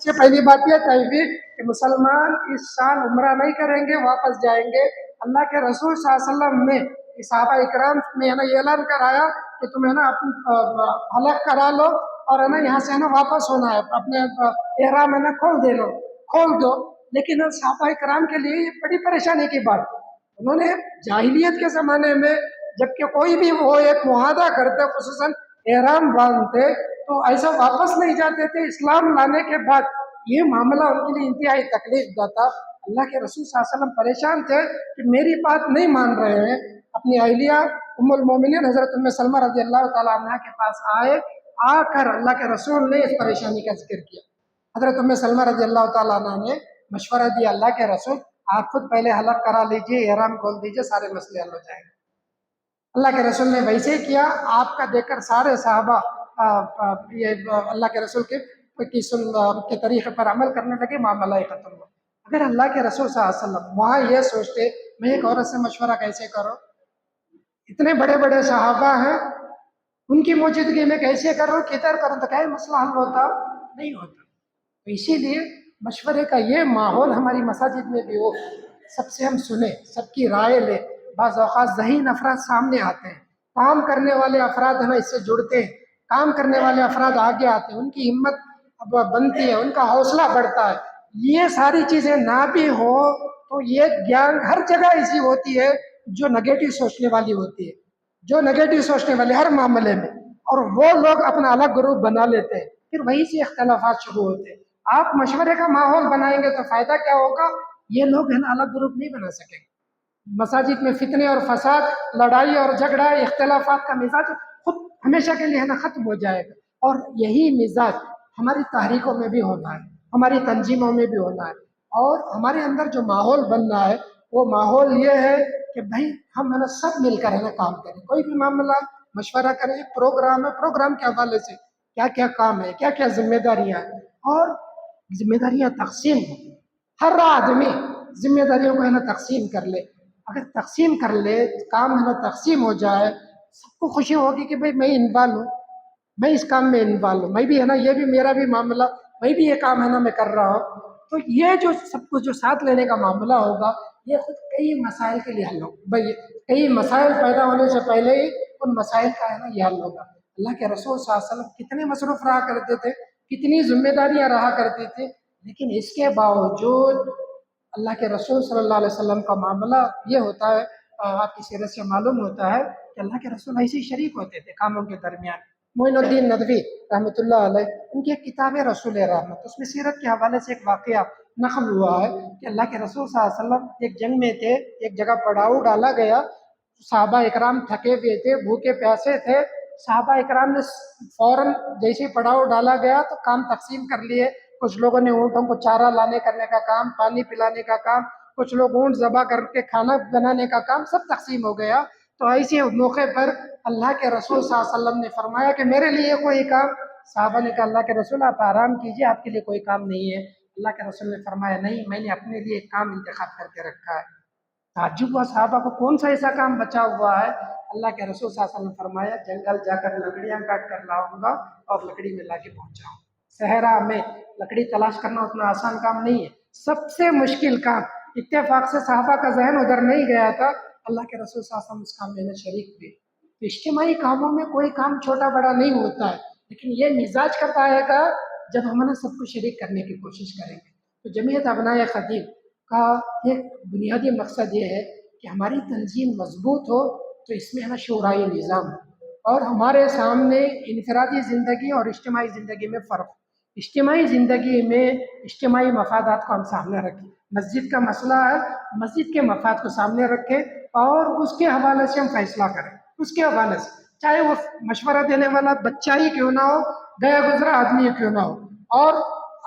سے پہلی بات یہ تحویل کہ مسلمان اس سال عمرہ نہیں کریں گے، واپس جائیں گے۔ اللہ کے رسول صلی اللہ علیہ وسلم نے صحابہ اکرام میں ہے نا یہ اعلان کرایا کہ تم ہے نا اپنی حلق کرا لو اور ہے نا یہاں سے ہے نا واپس ہونا ہے، اپنے احرام ہے نا کھول دو۔ لیکن صحابہ اکرام کے لیے یہ بڑی پریشانی کی بات تھی۔ انہوں نے جاہلیت کے زمانے میں جبکہ کوئی بھی وہ ایک معاہدہ کرتے، خصوصاً احرام باندھتے، تو ایسا واپس نہیں جاتے تھے۔ اسلام لانے کے بعد یہ معاملہ ان کے لیے انتہائی تکلیف دہ تھا۔ اللہ کے رسول صلی اللہ علیہ وسلم پریشان تھے کہ میری بات نہیں مان رہے ہیں۔ اپنی اہلیہ ام المومنین حضرت ام سلمہ رضی اللہ تعالیٰ عنہ کے پاس آئے، آ کر اللہ کے رسول نے اس پریشانی کا ذکر کیا۔ حضرت ام سلمہ رضی اللہ تعالیٰ عنہ نے مشورہ دیا، اللہ کے رسول آپ خود پہلے حلق کرا لیجئے، احرام کھول دیجئے، سارے مسئلے حل ہو جائیں گے۔ اللہ کے رسول نے ویسے ہی کیا۔ آپ کا دیکھ کر سارے صحابہ یہ اللہ کے رسول کے طریقے پر عمل کرنے لگے، معاملہ ختم ہوا۔ اگر اللہ کے رسول صلی اللہ علیہ وسلم وہاں یہ سوچتے میں ایک عورت سے مشورہ کیسے کروں، اتنے بڑے بڑے صحابہ ہیں، ان کی موجودگی میں کیسے کروں، کدھر کروں، تو کیا مسئلہ حل ہوتا؟ نہیں ہوتا۔ تو اسی لیے مشورے کا یہ ماحول ہماری مساجد میں بھی ہو، سب سے ہم سنیں، سب کی رائے لیں۔ بعض اوقات ذہین افراد سامنے آتے ہیں، کام کرنے والے افراد ہمیں اس سے جڑتے ہیں، کام کرنے والے افراد آگے آتے ہیں، ان کی ہمت بنتی ہے، ان کا حوصلہ بڑھتا ہے۔ یہ ساری چیزیں نہ بھی ہو تو یہ گیان ہر جگہ ایسی ہوتی ہے جو نگیٹو سوچنے والی ہوتی ہے، جو نگیٹو سوچنے والے ہر معاملے میں، اور وہ لوگ اپنا الگ گروپ بنا لیتے ہیں، پھر وہیں سے اختلافات شروع ہوتے ہیں۔ آپ مشورے کا ماحول بنائیں گے تو فائدہ کیا ہوگا؟ یہ لوگ ہے نا الگ گروپ نہیں بنا سکیں گے۔ مساجد میں فتنے اور فساد، لڑائی اور جھگڑا، اختلافات کا مزاج خود ہمیشہ کے لیے ہے نا ختم ہو جائے گا۔ اور یہی مزاج ہماری تحریکوں میں بھی ہونا ہے، ہماری تنظیموں میں بھی ہونا ہے، اور ہمارے اندر جو ماحول بننا ہے وہ ماحول یہ ہے کہ بھائی ہم ہے نا سب مل کر ہے نا کام کریں، کوئی بھی معاملہ مشورہ کریں۔ پروگرام ہے، پروگرام کے حوالے سے کیا کیا کام ہے، کیا کیا ذمہ داریاں ہیں، اور ذمہ داریاں تقسیم ہوں۔ ہر آدمی ذمہ داریوں کو ہے نا تقسیم کر لے۔ اگر تقسیم کر لے، کام ہے نا تقسیم ہو جائے، سب کو خوشی ہوگی کہ بھائی میں انوالو ہوں، میں اس کام میں انوالو ہوں، میں بھی ہے نا، یہ بھی میرا بھی معاملہ، میں بھی یہ کام ہے نا میں کر رہا ہوں۔ تو یہ جو سب کو جو ساتھ لینے کا معاملہ ہوگا، یہ خود کئی مسائل کے لیے حل ہوگا۔ بھائی کئی مسائل پیدا ہونے سے پہلے ہی ان مسائل کا ہے نا یہ حل ہوگا۔ اللہ کے رسول صلی اللہ علیہ وسلم کتنے مصروف رہا کرتے تھے، کتنی ذمہ داریاں رہا کرتی تھیں، لیکن اس کے باوجود اللہ کے رسول صلی اللہ علیہ وسلم کا معاملہ یہ ہوتا ہے، آپ کی سیرت سے معلوم ہوتا ہے کہ اللہ کے رسول ایسے ہی شریک ہوتے تھے کاموں کے درمیان۔ معین الدین ندوی رحمۃ اللہ علیہ، ان کی ایک کتاب ہے رسول رحمت، اس میں سیرت کے حوالے سے ایک واقعہ نقل ہوا ہے کہ اللہ کے رسول صلی اللہ علیہ وسلم ایک جنگ میں تھے، ایک جگہ پڑاؤ ڈالا گیا، صحابہ اکرام تھکے ہوئے تھے، بھوکے پیاسے تھے۔ صحابہ اکرام نے فوراً جیسے پڑاؤ ڈالا گیا تو کام تقسیم کر لیے۔ کچھ لوگوں نے اونٹوں کو چارہ لانے کرنے کا کام، پانی پلانے کا کام، کچھ لوگ اونٹ ذبح کر کے کھانا بنانے کا کام، سب تقسیم ہو گیا۔ تو ایسے موقع پر اللہ کے رسول صلی اللہ علیہ وسلم نے فرمایا کہ میرے لیے کوئی کام؟ صحابہ نے کہا اللہ کے رسول آپ آرام کیجئے، آپ کے لیے کوئی کام نہیں ہے۔ اللہ کے رسول نے فرمایا نہیں، میں نے اپنے لیے ایک کام انتخاب کر کے رکھا ہے۔ تعجب ہوا صحابہ کو، کون سا ایسا کام بچا ہوا ہے؟ اللہ کے رسول صلی اللہ علیہ وسلم نے فرمایا جنگل جا کر لکڑیاں کاٹ کر لاؤں گا اور لکڑی میں لا کے پہنچاؤں۔ صحرا میں لکڑی تلاش کرنا اتنا آسان کام نہیں ہے، سب سے مشکل کام۔ اتفاق سے صحابہ کا ذہن ادھر نہیں گیا تھا، اللہ کے رسول صلی اللہ علیہ وسلم اس کام میں شریک ہوئے۔ تو اجتماعی کاموں میں کوئی کام چھوٹا بڑا نہیں ہوتا ہے، لیکن یہ مزاج کب آئے گا؟ جب ہم نے سب کو شریک کرنے کی کوشش کریں گے۔ تو جمعیت ابنائے خدیو کا ایک بنیادی مقصد یہ ہے کہ ہماری تنظیم مضبوط ہو، تو اس میں ہے نا شعرائی نظام ہو، اور ہمارے سامنے انفرادی زندگی اور اجتماعی زندگی میں فرق ہو۔ اجتماعی زندگی میں اجتماعی مفادات کو ہم سامنے رکھیں۔ مسجد کا مسئلہ ہے، مسجد کے مفاد کو سامنے رکھیں اور اس کے حوالے سے ہم فیصلہ کریں، اس کے حوالے سے، چاہے وہ مشورہ دینے والا بچہ ہی کیوں نہ ہو، گیا گزرا آدمی کیوں نہ ہو، اور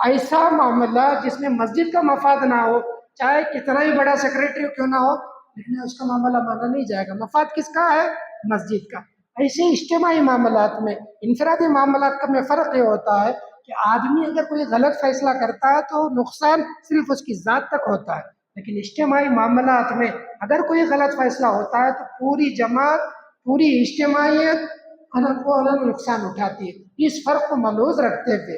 ایسا معاملہ جس میں مسجد کا مفاد نہ ہو، چاہے کتنا ہی بڑا سیکریٹری کیوں نہ ہو، لیکن اس کا معاملہ مانا نہیں جائے گا۔ مفاد کس کا ہے؟ مسجد کا۔ ایسے اجتماعی معاملات میں، انفرادی معاملات کا میں فرق یہ ہوتا ہے کہ آدمی اگر کوئی غلط فیصلہ کرتا ہے تو نقصان صرف اس کی ذات تک ہوتا ہے، لیکن اجتماعی معاملات میں اگر کوئی غلط فیصلہ ہوتا ہے تو پوری جماعت، پوری اجتماعیت کو نقصان اٹھاتی ہے۔ اس فرق کو ملحوظ رکھتے ہوئے